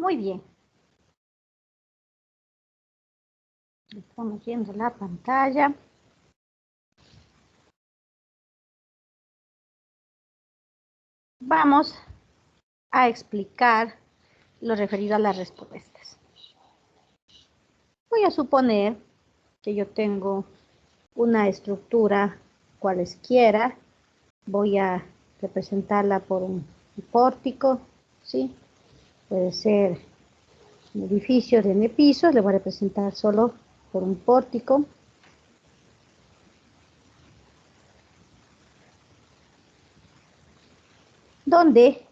Muy bien. Estamos viendo la pantalla. Vamos a explicar lo referido a las respuestas. Voy a suponer que yo tengo una estructura cualesquiera. Voy a representarla por un pórtico, ¿sí? Puede ser un edificio de n pisos, le voy a representar solo por un pórtico. Donde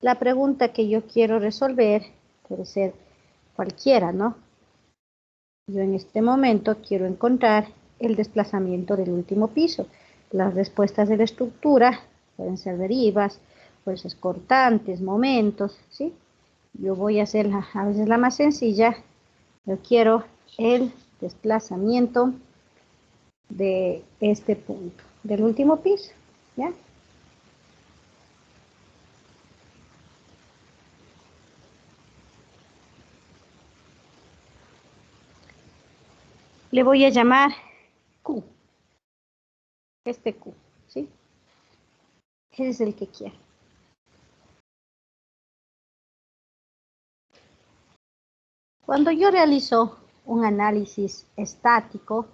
la pregunta que yo quiero resolver puede ser cualquiera, ¿no? Yo en este momento quiero encontrar el desplazamiento del último piso. Las respuestas de la estructura pueden ser derivas, fuerzas cortantes, momentos, ¿sí? Yo voy a hacer a veces la más sencilla. Yo quiero el desplazamiento de este punto, del último piso, ¿ya? Le voy a llamar Q, este Q, ¿sí? Ese es el que quiero. Cuando yo realizo un análisis estático,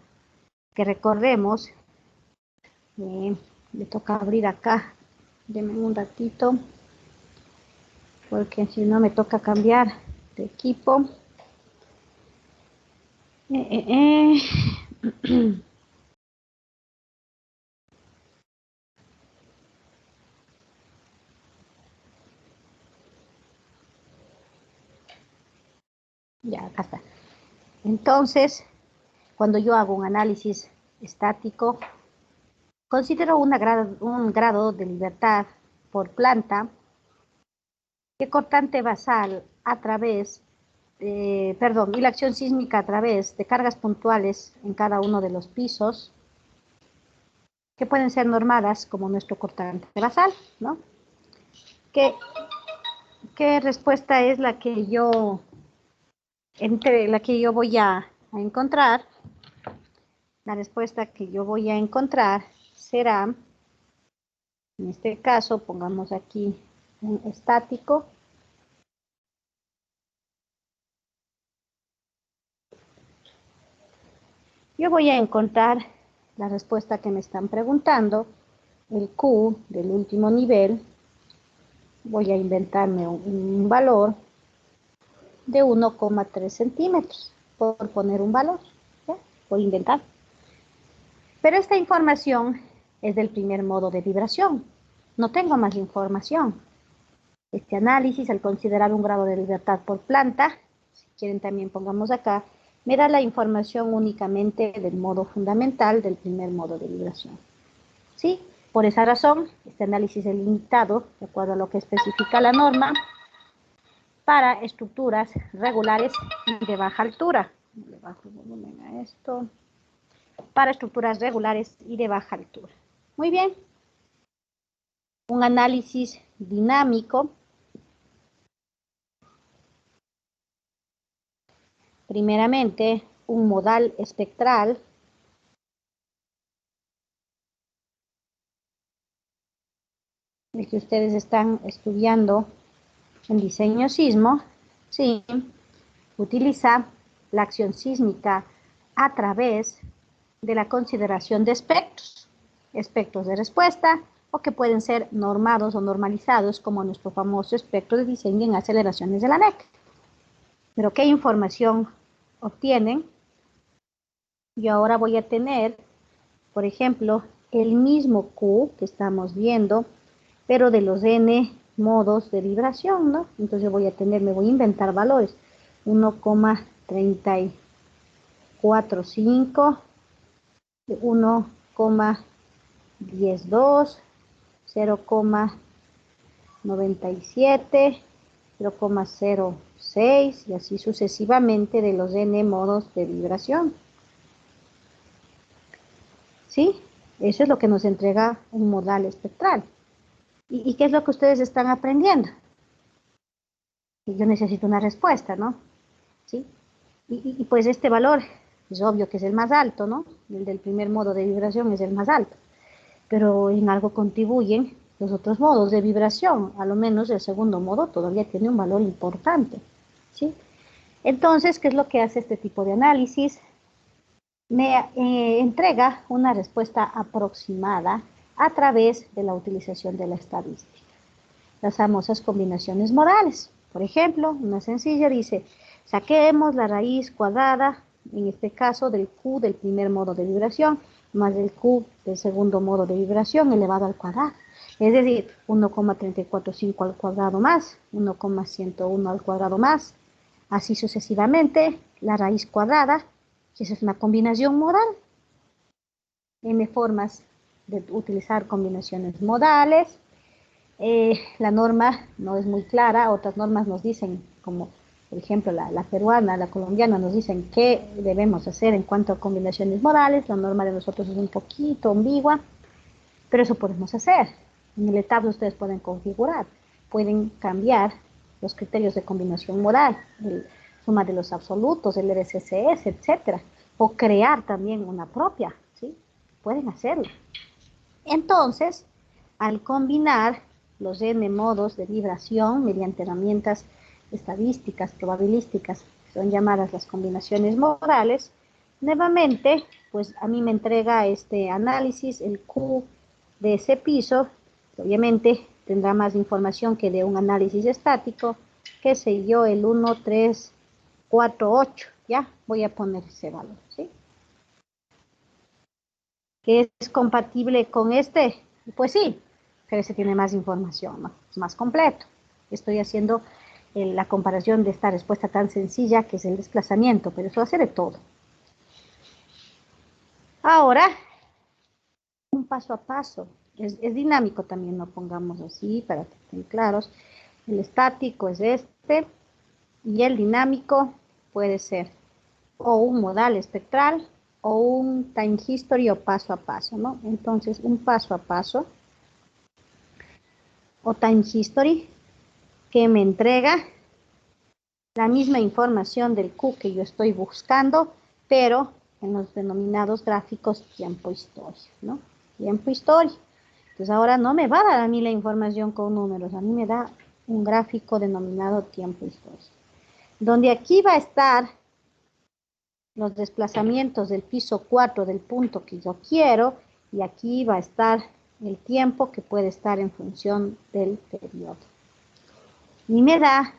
que recordemos, me toca abrir acá, denme un ratito, porque si no me toca cambiar de equipo. Ya, acá está. Entonces, cuando yo hago un análisis estático, considero un grado de libertad por planta que cortante basal a través, y la acción sísmica a través de cargas puntuales en cada uno de los pisos, que pueden ser normadas como nuestro cortante basal, ¿no? ¿Qué respuesta es la que yo voy a encontrar? La respuesta que yo voy a encontrar será, en este caso, pongamos aquí un estático. Yo voy a encontrar la respuesta que me están preguntando, el Q del último nivel. Voy a inventarme un valor de 1,3 centímetros, por poner un valor, ¿ya? Voy a inventar. Pero esta información es del primer modo de vibración. No tengo más información. Este análisis, al considerar un grado de libertad por planta, si quieren también pongamos acá, me da la información únicamente del modo fundamental del primer modo de vibración. ¿Sí? Por esa razón, este análisis es limitado, de acuerdo a lo que especifica la norma, para estructuras regulares y de baja altura. Le bajo el volumen a esto. Para estructuras regulares y de baja altura. Muy bien. Un análisis dinámico. Primeramente, un modal espectral. El que ustedes están estudiando en diseño sismo, sí, utiliza la acción sísmica a través de la consideración de espectros de respuesta, o que pueden ser normados o normalizados como nuestro famoso espectro de diseño en aceleraciones de la NEC. Pero ¿qué información obtienen? Yo ahora voy a tener, por ejemplo, el mismo Q que estamos viendo, pero de los n modos de vibración, ¿no? Entonces me voy a inventar valores. 1,345, 1,102, 0,97, 0,06 y así sucesivamente de los n modos de vibración. ¿Sí? Eso es lo que nos entrega un modal espectral. ¿Y qué es lo que ustedes están aprendiendo? Y yo necesito una respuesta, ¿no? ¿Sí? Y pues este valor es obvio que es el más alto, ¿no? El del primer modo de vibración es el más alto, pero en algo contribuyen los otros modos de vibración, a lo menos el segundo modo todavía tiene un valor importante, ¿sí? Entonces, ¿qué es lo que hace este tipo de análisis? Me entrega una respuesta aproximada a través de la utilización de la estadística, las famosas combinaciones modales. Por ejemplo, una sencilla dice, saquemos la raíz cuadrada, en este caso del Q del primer modo de vibración, más el Q del segundo modo de vibración elevado al cuadrado. Es decir, 1,345 al cuadrado más, 1,101 al cuadrado más, así sucesivamente, la raíz cuadrada, que esa es una combinación modal. N formas de utilizar combinaciones modales. La norma no es muy clara, otras normas nos dicen, como por ejemplo la peruana, la colombiana, nos dicen qué debemos hacer en cuanto a combinaciones modales. La norma de nosotros es un poquito ambigua, pero eso podemos hacer. En el tablo ustedes pueden configurar, pueden cambiar los criterios de combinación modal, suma de los absolutos, el RCCS, etcétera, o crear también una propia, ¿sí? Pueden hacerlo. Entonces, al combinar los n modos de vibración mediante herramientas estadísticas, probabilísticas, que son llamadas las combinaciones modales, nuevamente, pues a mí me entrega este análisis, el Q de ese piso, que obviamente tendrá más información que de un análisis estático, qué sé yo, el 1, 3, 4, 8, ya voy a poner ese valor, ¿sí? ¿Que es compatible con este? Pues sí, pero ese tiene más información, ¿no? Es más completo. Estoy haciendo la comparación de esta respuesta tan sencilla que es el desplazamiento, pero eso hace de todo. Ahora, un paso a paso. Es dinámico también, no pongamos así para que estén claros. El estático es este y el dinámico puede ser o un modal espectral o un time history o paso a paso, ¿no? Entonces, un paso a paso o time history que me entrega la misma información del Q que yo estoy buscando, pero en los denominados gráficos tiempo-historia, ¿no? Tiempo-historia. Entonces ahora no me va a dar a mí la información con números, a mí me da un gráfico denominado tiempo-historia, donde aquí va a estar los desplazamientos del piso 4 del punto que yo quiero, y aquí va a estar el tiempo que puede estar en función del periodo. Y me da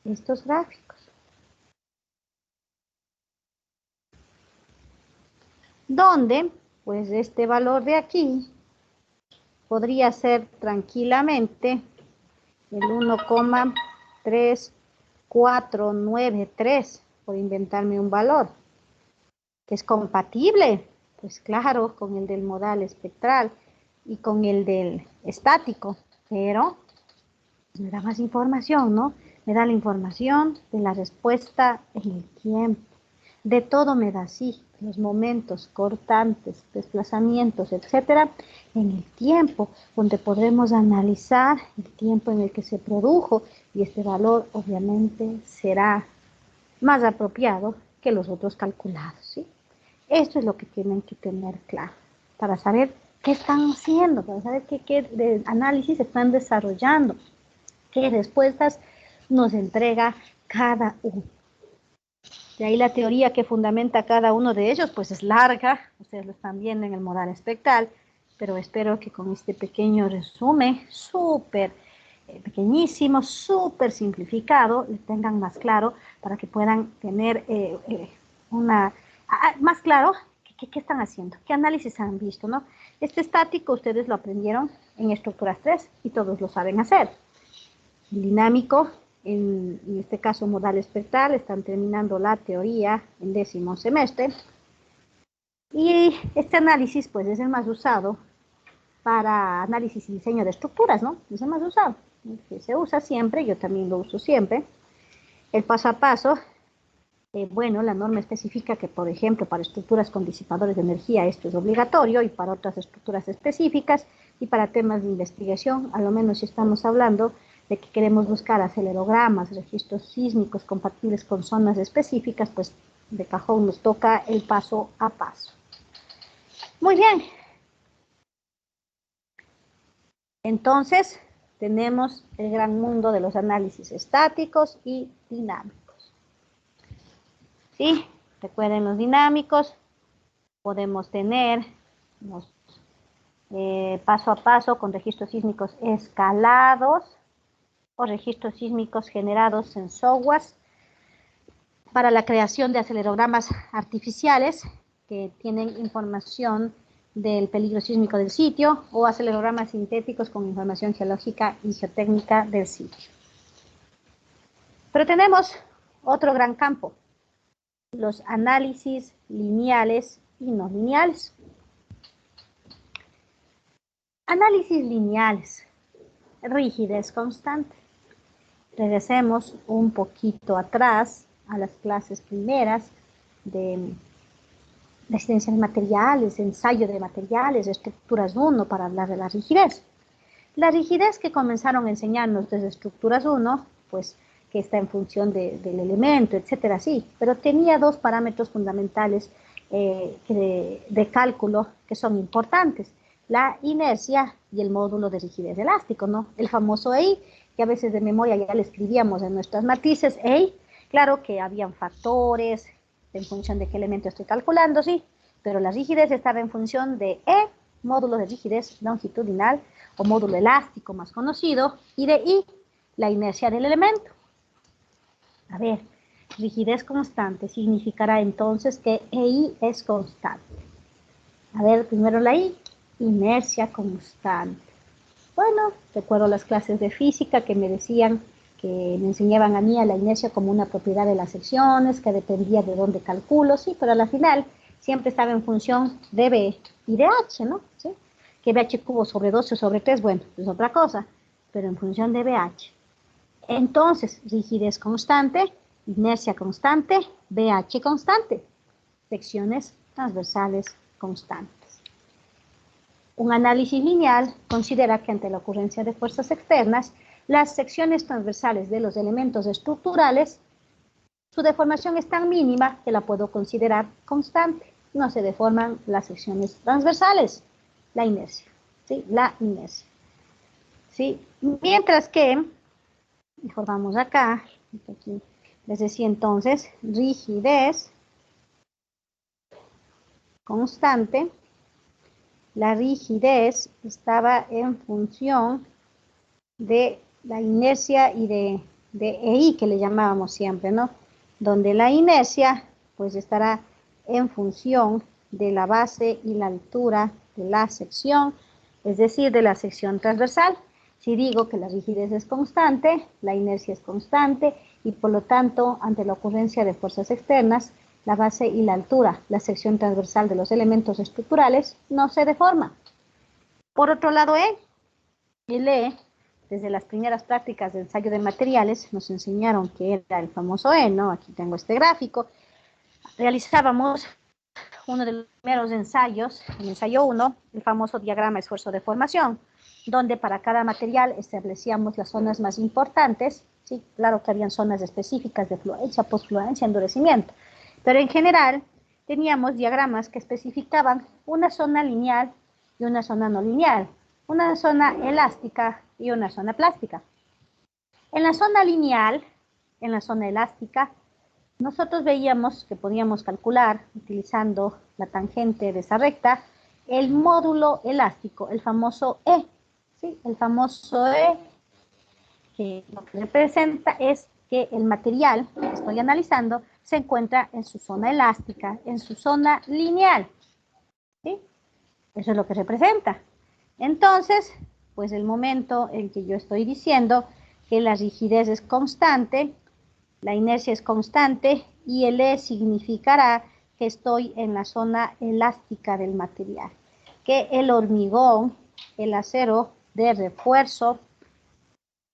estos gráficos, donde pues este valor de aquí podría ser tranquilamente el 1,3493, por inventarme un valor, que es compatible, pues claro, con el del modal espectral y con el del estático, pero me da más información, ¿no? Me da la información de la respuesta en el tiempo. De todo me da así, los momentos cortantes, desplazamientos, etcétera, en el tiempo, donde podremos analizar el tiempo en el que se produjo, y este valor obviamente será más apropiado que los otros calculados, ¿sí? Esto es lo que tienen que tener claro para saber qué están haciendo, para saber qué análisis están desarrollando, qué respuestas nos entrega cada uno. De ahí la teoría que fundamenta cada uno de ellos, pues es larga, ustedes lo están viendo en el modal espectral, pero espero que con este pequeño resumen, súper pequeñísimo, súper simplificado, le tengan más claro para que puedan tener más claro qué están haciendo, qué análisis han visto, ¿no? Este estático ustedes lo aprendieron en estructuras 3 y todos lo saben hacer. El dinámico, en este caso modal espectral, están terminando la teoría en 10º semestre. Y este análisis pues es el más usado para análisis y diseño de estructuras, ¿no? Es el más usado, que se usa siempre, yo también lo uso siempre. El paso a paso, bueno, la norma especifica que, por ejemplo, para estructuras con disipadores de energía esto es obligatorio, y para otras estructuras específicas, y para temas de investigación, a lo menos si estamos hablando de que queremos buscar acelerogramas, registros sísmicos compatibles con zonas específicas, pues de cajón nos toca el paso a paso. Muy bien. Entonces, tenemos el gran mundo de los análisis estáticos y dinámicos. ¿Sí? Recuerden los dinámicos. Podemos tener paso a paso con registros sísmicos escalados o registros sísmicos generados en software para la creación de acelerogramas artificiales que tienen información del peligro sísmico del sitio o acelerogramas sintéticos con información geológica y geotécnica del sitio. Pero tenemos otro gran campo, los análisis lineales y no lineales. Análisis lineales, rigidez constante. Regresemos un poquito atrás a las clases primeras de ciencias materiales, ensayo de materiales, estructuras 1 para hablar de la rigidez. La rigidez que comenzaron a enseñarnos desde estructuras 1, pues que está en función del elemento, etcétera, sí, pero tenía dos parámetros fundamentales de cálculo que son importantes, la inercia y el módulo de rigidez elástico, ¿no? El famoso EI, que a veces de memoria ya le escribíamos en nuestras matrices, EI, claro que habían factores en función de qué elemento estoy calculando, sí, pero la rigidez estaba en función de E, módulo de rigidez longitudinal o módulo elástico más conocido, y de I, la inercia del elemento. A ver, rigidez constante significará entonces que EI es constante. A ver, primero la I, inercia constante. Bueno, recuerdo las clases de física que me decían, que me enseñaban a mí a la inercia como una propiedad de las secciones, que dependía de dónde calculo, sí, pero a la final siempre estaba en función de B y de H, ¿no? ¿Sí? Que BH cubo sobre 12 sobre 3, bueno, es otra cosa, pero en función de BH. Entonces, rigidez constante, inercia constante, BH constante, secciones transversales constantes. Un análisis lineal considera que ante la ocurrencia de fuerzas externas, las secciones transversales de los elementos estructurales, su deformación es tan mínima que la puedo considerar constante. No se deforman las secciones transversales, la inercia, ¿sí? La inercia. ¿Sí? Mientras que, mejor vamos acá, aquí les decía entonces, rigidez constante. La rigidez estaba en función de la inercia y de EI, que le llamábamos siempre, ¿no? Donde la inercia, pues, estará en función de la base y la altura de la sección, es decir, de la sección transversal. Si digo que la rigidez es constante, la inercia es constante, y por lo tanto, ante la ocurrencia de fuerzas externas, la base y la altura, la sección transversal de los elementos estructurales, no se deforma. Por otro lado, el E, desde las primeras prácticas de ensayo de materiales, nos enseñaron que era el famoso E, ¿no? Aquí tengo este gráfico. Realizábamos uno de los primeros ensayos, el ensayo 1, el famoso diagrama esfuerzo-deformación, donde para cada material establecíamos las zonas más importantes, ¿sí? Claro que habían zonas específicas de fluencia, postfluencia, endurecimiento, pero en general teníamos diagramas que especificaban una zona lineal y una zona no lineal, una zona elástica y una zona plástica. En la zona lineal, en la zona elástica, nosotros veíamos que podíamos calcular, utilizando la tangente de esa recta, el módulo elástico, el famoso E. ¿Sí? El famoso E, que lo que representa es que el material que estoy analizando se encuentra en su zona elástica, en su zona lineal. ¿Sí? Eso es lo que representa. Entonces, pues el momento en que yo estoy diciendo que la rigidez es constante, la inercia es constante y el E significará que estoy en la zona elástica del material, que el hormigón, el acero de refuerzo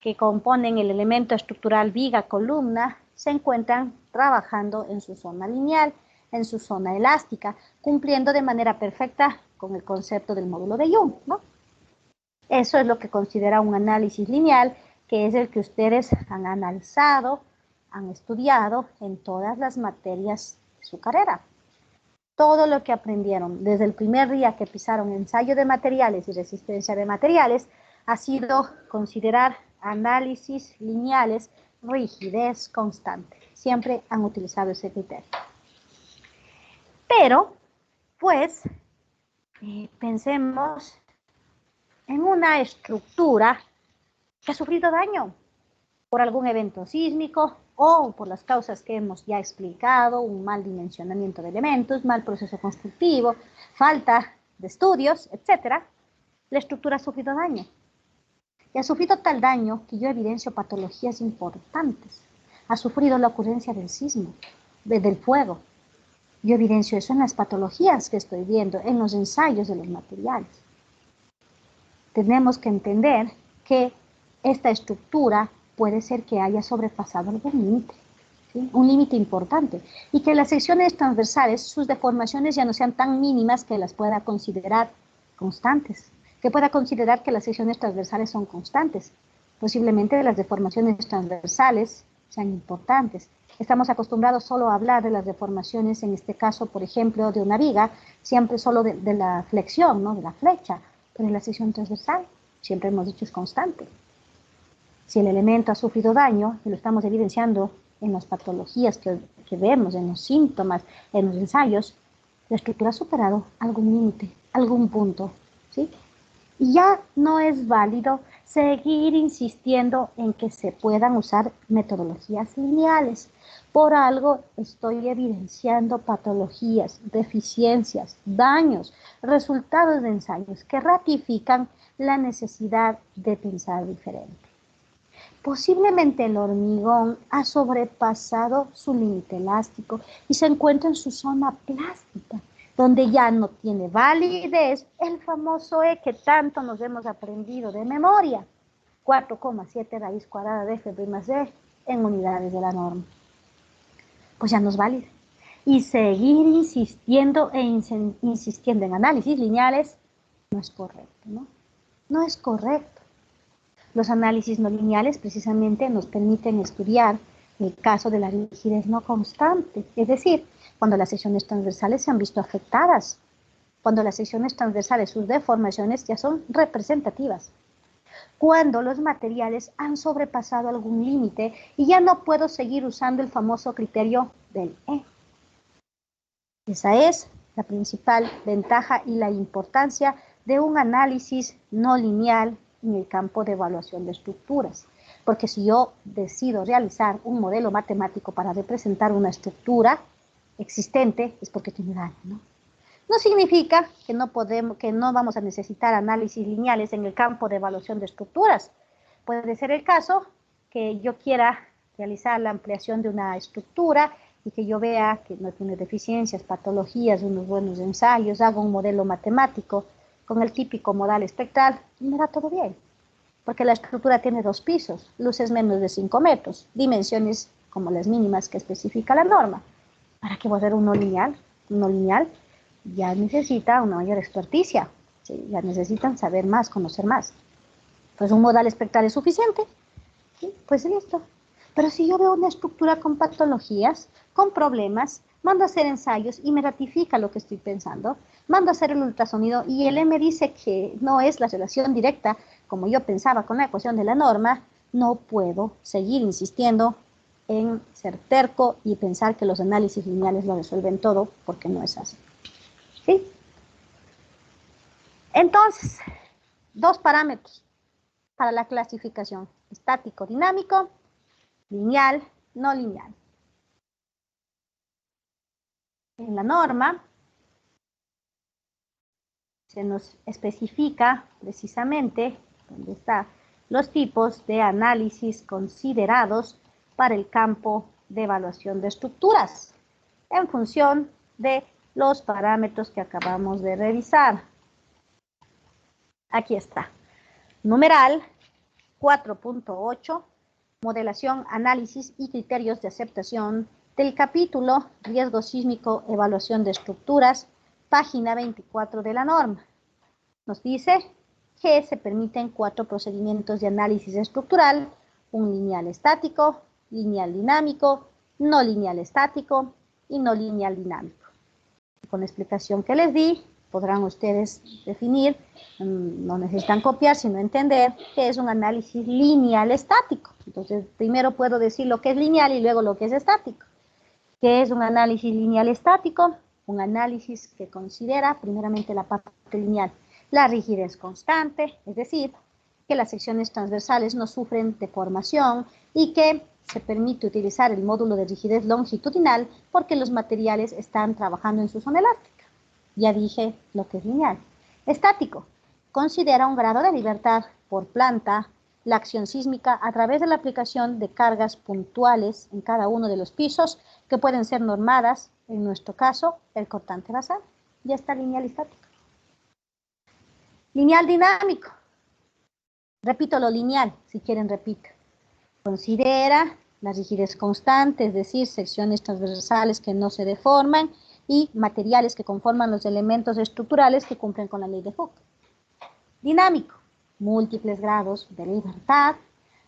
que componen el elemento estructural viga-columna se encuentran trabajando en su zona lineal, en su zona elástica, cumpliendo de manera perfecta con el concepto del módulo de Young, ¿no? Eso es lo que considera un análisis lineal que es el que ustedes han analizado, han estudiado en todas las materias de su carrera. Todo lo que aprendieron desde el primer día que pisaron ensayo de materiales y resistencia de materiales ha sido considerar análisis lineales, rigidez constante. Siempre han utilizado ese criterio. Pero, pues, pensemos en una estructura que ha sufrido daño por algún evento sísmico o por las causas que hemos ya explicado, un mal dimensionamiento de elementos, mal proceso constructivo, falta de estudios, etc. La estructura ha sufrido daño. Y ha sufrido tal daño que yo evidencio patologías importantes. Ha sufrido la ocurrencia del sismo, del fuego. Yo evidencio eso en las patologías que estoy viendo, en los ensayos de los materiales. Tenemos que entender que esta estructura puede ser que haya sobrepasado algún límite, ¿sí? Un límite importante, y que las secciones transversales, sus deformaciones ya no sean tan mínimas que las pueda considerar constantes, que pueda considerar que las secciones transversales son constantes. Posiblemente las deformaciones transversales sean importantes. Estamos acostumbrados solo a hablar de las deformaciones, en este caso, por ejemplo, de una viga, siempre solo de la flexión, ¿no? De la flecha, pero en la sección transversal siempre hemos dicho es constante. Si el elemento ha sufrido daño, y lo estamos evidenciando en las patologías que vemos, en los síntomas, en los ensayos, la estructura ha superado algún límite, algún punto, ¿sí? Y ya no es válido seguir insistiendo en que se puedan usar metodologías lineales. Por algo estoy evidenciando patologías, deficiencias, daños, resultados de ensayos que ratifican la necesidad de pensar diferente. Posiblemente el hormigón ha sobrepasado su límite elástico y se encuentra en su zona plástica, donde ya no tiene validez el famoso E que tanto nos hemos aprendido de memoria, 4,7 raíz cuadrada de F' más D en unidades de la norma. Pues ya no es válido. Y seguir insistiendo insistiendo en análisis lineales no es correcto, ¿no? No es correcto. Los análisis no lineales precisamente nos permiten estudiar el caso de la rigidez no constante, es decir, cuando las secciones transversales se han visto afectadas, cuando las secciones transversales, sus deformaciones ya son representativas, cuando los materiales han sobrepasado algún límite y ya no puedo seguir usando el famoso criterio del E. Esa es la principal ventaja y la importancia de un análisis no lineal en el campo de evaluación de estructuras. Porque si yo decido realizar un modelo matemático para representar una estructura existente, es porque tiene daño, ¿no? No significa que no vamos a necesitar análisis lineales en el campo de evaluación de estructuras. Puede ser el caso que yo quiera realizar la ampliación de una estructura y que yo vea que no tiene deficiencias, patologías, unos buenos ensayos, hago un modelo matemático con el típico modal espectral, y me da todo bien. Porque la estructura tiene 2 pisos, luces menos de 5 metros, dimensiones como las mínimas que especifica la norma. ¿Para qué voy a hacer uno lineal? Uno lineal ya necesita una mayor experticia, ¿sí? Ya necesitan saber más, conocer más. Pues un modal espectral es suficiente, ¿sí? Pues listo. Pero si yo veo una estructura con patologías, con problemas, mando a hacer ensayos y me ratifica lo que estoy pensando, mando a hacer el ultrasonido y el E me dice que no es la relación directa como yo pensaba con la ecuación de la norma, no puedo seguir insistiendo en ser terco y pensar que los análisis lineales lo resuelven todo, porque no es así. ¿Sí? Entonces, 2 parámetros para la clasificación: estático dinámico, lineal, no lineal. En la norma se nos especifica precisamente dónde están los tipos de análisis considerados para el campo de evaluación de estructuras en función de los parámetros que acabamos de revisar. Aquí está. Numeral 4.8, modelación, análisis y criterios de aceptación del capítulo riesgo sísmico, evaluación de estructuras, página 24 de la norma. Nos dice que se permiten 4 procedimientos de análisis estructural: un lineal estático, lineal dinámico, no lineal estático y no lineal dinámico. Con la explicación que les di, podrán ustedes definir, no necesitan copiar, sino entender qué es un análisis lineal estático. Entonces, primero puedo decir lo que es lineal y luego lo que es estático. ¿Qué es un análisis lineal estático? Un análisis que considera primeramente la parte lineal, la rigidez constante, es decir, que las secciones transversales no sufren deformación y que se permite utilizar el módulo de rigidez longitudinal porque los materiales están trabajando en su zona elástica. Ya dije lo que es lineal. Estático. Considera un grado de libertad por planta, la acción sísmica a través de la aplicación de cargas puntuales en cada uno de los pisos que pueden ser normadas, en nuestro caso, el cortante basal. Ya está lineal estático. Lineal dinámico. Repito lo lineal, si quieren repito. Considera la rigidez constante, es decir, secciones transversales que no se deforman y materiales que conforman los elementos estructurales que cumplen con la ley de Hooke. Dinámico, múltiples grados de libertad,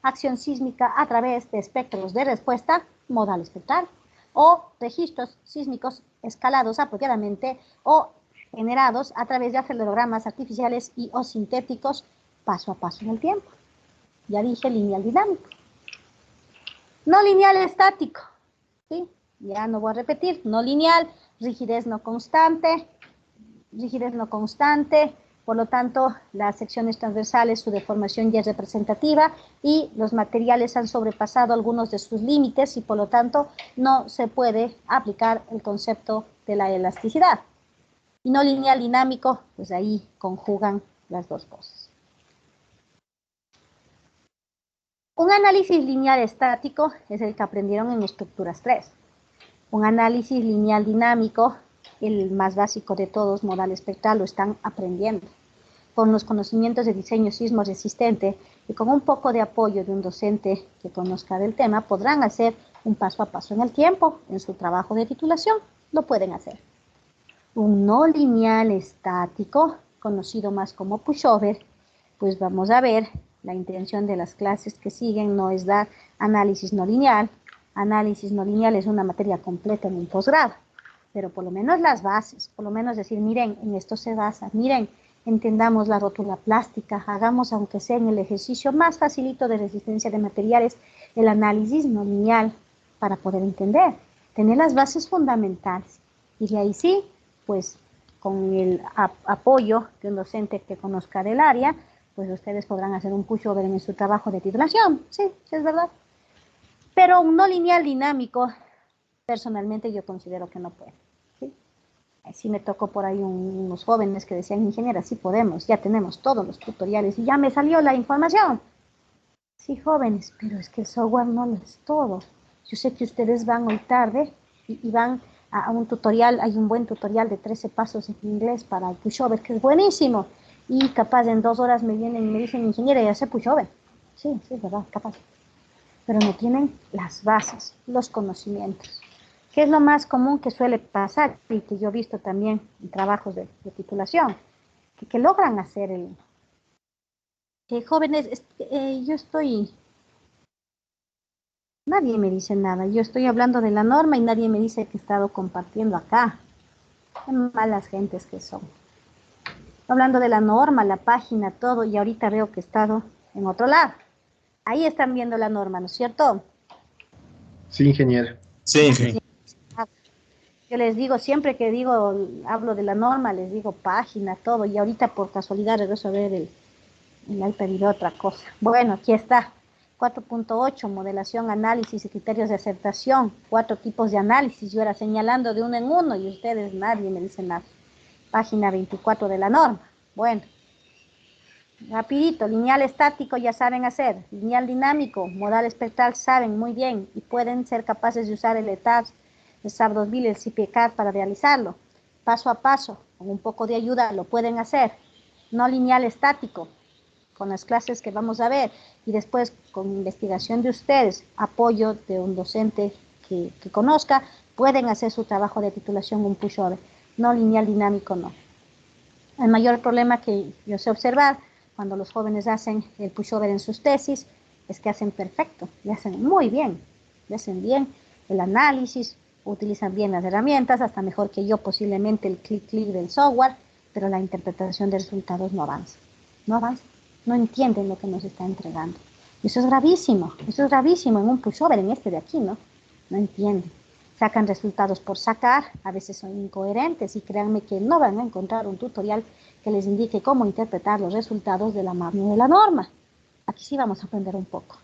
acción sísmica a través de espectros de respuesta, modal espectral, o registros sísmicos escalados apropiadamente o generados a través de acelerogramas artificiales y o sintéticos paso a paso en el tiempo. Ya dije lineal dinámico. No lineal estático, ¿sí? Ya no voy a repetir, no lineal, rigidez no constante, por lo tanto, las secciones transversales, su deformación ya es representativa y los materiales han sobrepasado algunos de sus límites y por lo tanto no se puede aplicar el concepto de la elasticidad. Y no lineal dinámico, pues ahí conjugan las dos cosas. Un análisis lineal estático es el que aprendieron en estructuras 3. Un análisis lineal dinámico, el más básico de todos, modal espectral, lo están aprendiendo. Con los conocimientos de diseño sismo resistente y con un poco de apoyo de un docente que conozca del tema, podrán hacer un paso a paso en el tiempo, en su trabajo de titulación, lo pueden hacer. Un no lineal estático, conocido más como pushover, pues vamos a ver, la intención de las clases que siguen no es dar análisis no lineal. Análisis no lineal es una materia completa en un posgrado, pero por lo menos las bases, por lo menos decir, miren, en esto se basa, miren, entendamos la rótula plástica, hagamos, aunque sea en el ejercicio más facilito de resistencia de materiales, el análisis no lineal para poder entender, tener las bases fundamentales. Y de ahí sí, pues con el apoyo de un docente que conozca del área, pues ustedes podrán hacer un pushover en su trabajo de titulación. Sí, es verdad. Pero un no lineal dinámico, personalmente yo considero que no puede. Sí me tocó por ahí unos jóvenes que decían, ingeniera, sí podemos, ya tenemos todos los tutoriales y ya me salió la información. Sí, jóvenes, pero es que el software no lo es todo. Yo sé que ustedes van hoy tarde y van a un tutorial, hay un buen tutorial de 13 pasos en inglés para el pushover, que es buenísimo. Y capaz en 2 horas me vienen y me dicen, ingeniera, ya sé pushover. Sí, es verdad, capaz. Pero no tienen las bases, los conocimientos. ¿Qué es lo más común que suele pasar y que yo he visto también en trabajos de titulación? Que logran hacer el... jóvenes, yo estoy... Nadie me dice nada. Yo estoy hablando de la norma y nadie me dice que he estado compartiendo acá. Qué malas gentes que son. Hablando de la norma, la página, todo, y ahorita veo que he estado en otro lado. Ahí están viendo la norma, ¿no es cierto? Sí, ingeniera. Sí. Yo les digo, siempre que hablo de la norma, les digo página, todo, y ahorita por casualidad regreso a ver el iPad y veo otra cosa. Bueno, aquí está. 4.8, modelación, análisis y criterios de aceptación. 4 tipos de análisis. Yo era señalando de uno en uno y ustedes nadie me dicen nada. Página 24 de la norma. Bueno, rapidito. Lineal estático ya saben hacer. Lineal dinámico, modal espectral saben muy bien y pueden ser capaces de usar el ETAB, el SAB2000, el CPCAD para realizarlo. Paso a paso, con un poco de ayuda, lo pueden hacer. No lineal estático, con las clases que vamos a ver y después con investigación de ustedes, apoyo de un docente que conozca, pueden hacer su trabajo de titulación un pushover. No lineal dinámico, no. El mayor problema que yo sé observar, cuando los jóvenes hacen el pushover en sus tesis es que hacen perfecto, y hacen muy bien, y hacen bien el análisis, utilizan bien las herramientas, hasta mejor que yo posiblemente el clic del software, pero la interpretación de resultados no avanza, no avanza, no entienden lo que nos está entregando. Y eso es gravísimo en un pushover, en este de aquí, ¿no? No entienden. Sacan resultados por sacar, a veces son incoherentes y créanme que no van a encontrar un tutorial que les indique cómo interpretar los resultados de la magna de la norma. Aquí sí vamos a aprender un poco.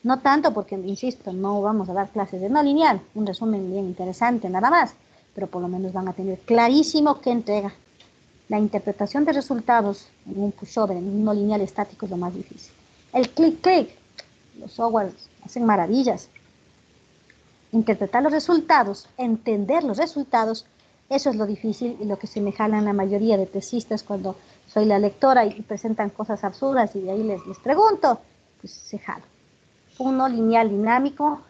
No tanto porque, insisto, no vamos a dar clases de no lineal, un resumen bien interesante nada más, pero por lo menos van a tener clarísimo qué entrega. La interpretación de resultados en un pushover, en un no lineal estático es lo más difícil. El clic, los softwares hacen maravillas. Interpretar los resultados, entender los resultados, eso es lo difícil y lo que se me jalan la mayoría de tesistas cuando soy la lectora y presentan cosas absurdas y de ahí les pregunto, pues se jala. Un no lineal dinámico,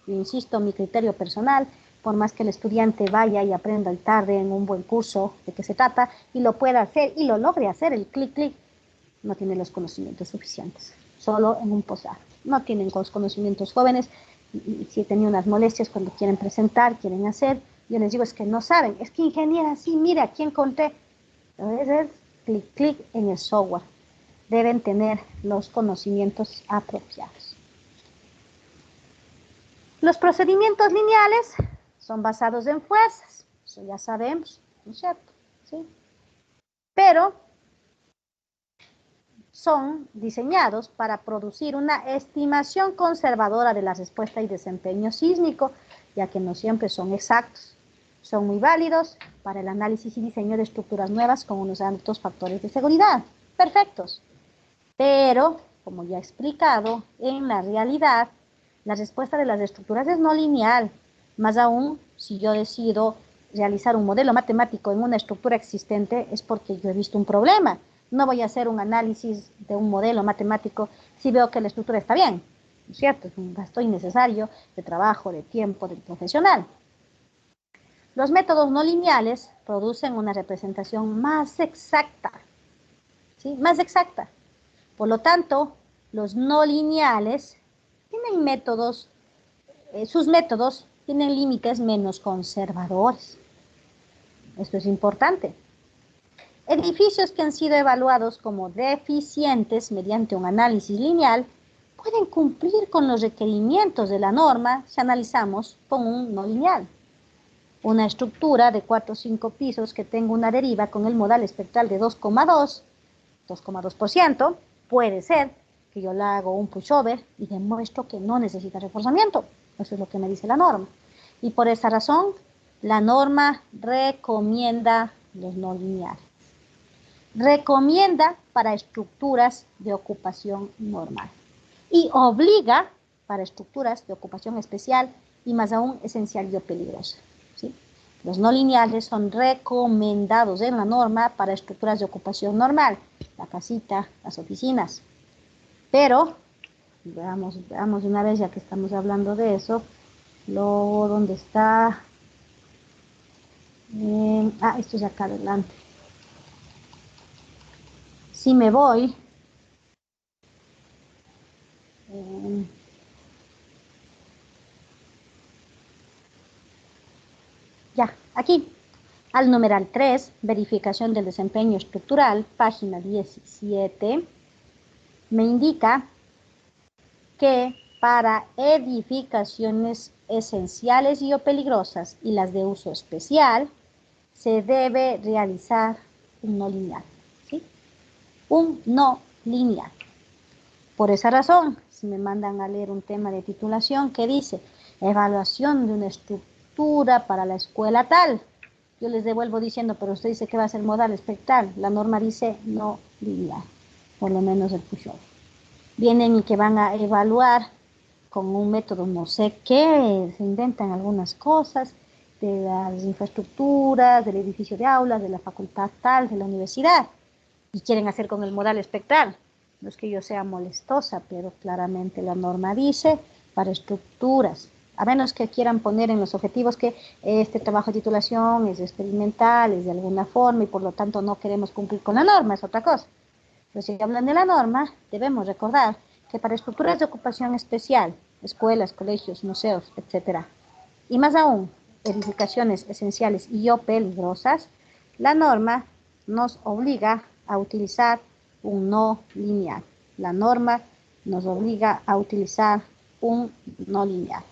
insisto, mi criterio personal, por más que el estudiante vaya y aprenda y tarde en un buen curso de qué se trata y lo pueda hacer y lo logre hacer, el clic, no tiene los conocimientos suficientes, solo en un posgrado. No tienen los conocimientos jóvenes, y si he tenido unas molestias cuando quieren presentar, quieren hacer, yo les digo es que no saben, es que ingeniera, sí, mira, aquí encontré. Entonces es clic en el software. Deben tener los conocimientos apropiados. Los procedimientos lineales son basados en fuerzas, eso ya sabemos, ¿no es cierto? ¿Sí? Pero son diseñados para producir una estimación conservadora de la respuesta y desempeño sísmico, ya que no siempre son exactos. Son muy válidos para el análisis y diseño de estructuras nuevas con unos altos factores de seguridad. Perfectos. Pero, como ya he explicado, en la realidad, la respuesta de las estructuras es no lineal. Más aún, si yo decido realizar un modelo matemático en una estructura existente, es porque yo he visto un problema. No voy a hacer un análisis de un modelo matemático si veo que la estructura está bien, ¿no es cierto? Es un gasto innecesario de trabajo, de tiempo, del profesional. Los métodos no lineales producen una representación más exacta, ¿sí? Más exacta. Por lo tanto, los no lineales tienen métodos, sus métodos tienen límites menos conservadores. Esto es importante. Edificios que han sido evaluados como deficientes mediante un análisis lineal pueden cumplir con los requerimientos de la norma si analizamos con un no lineal. Una estructura de 4 o 5 pisos que tenga una deriva con el modal espectral de 2,2%, puede ser que yo la hago un pushover y demuestro que no necesita reforzamiento. Eso es lo que me dice la norma. Y por esa razón, la norma recomienda los no lineales. Recomienda para estructuras de ocupación normal y obliga para estructuras de ocupación especial y más aún esencial y o peligrosa, ¿sí? Los no lineales son recomendados en la norma para estructuras de ocupación normal, la casita, las oficinas. Pero, veamos una vez, ya que estamos hablando de eso, ¿dónde está? Esto es acá adelante. Si me voy, ya, aquí, al numeral 3, verificación del desempeño estructural, página 17, me indica que para edificaciones esenciales y o peligrosas y las de uso especial, se debe realizar un no lineal, ¿sí? Un no lineal. Por esa razón, si me mandan a leer un tema de titulación que dice evaluación de una estructura para la escuela tal, yo les devuelvo diciendo, pero usted dice que va a ser modal espectral. La norma dice no lineal, por lo menos el pushover. Vienen y que van a evaluar con un método no sé qué, se inventan algunas cosas de las infraestructuras, del edificio de aulas, de la facultad tal, de la universidad, y quieren hacer con el modal espectral. No es que yo sea molestosa, pero claramente la norma dice para estructuras, a menos que quieran poner en los objetivos que este trabajo de titulación es experimental, es de alguna forma, y por lo tanto no queremos cumplir con la norma, es otra cosa. Pero si hablan de la norma, debemos recordar que para estructuras de ocupación especial, escuelas, colegios, museos, etc., y más aún, edificaciones esenciales y o peligrosas, la norma nos obliga a utilizar un no lineal. La norma nos obliga a utilizar un no lineal.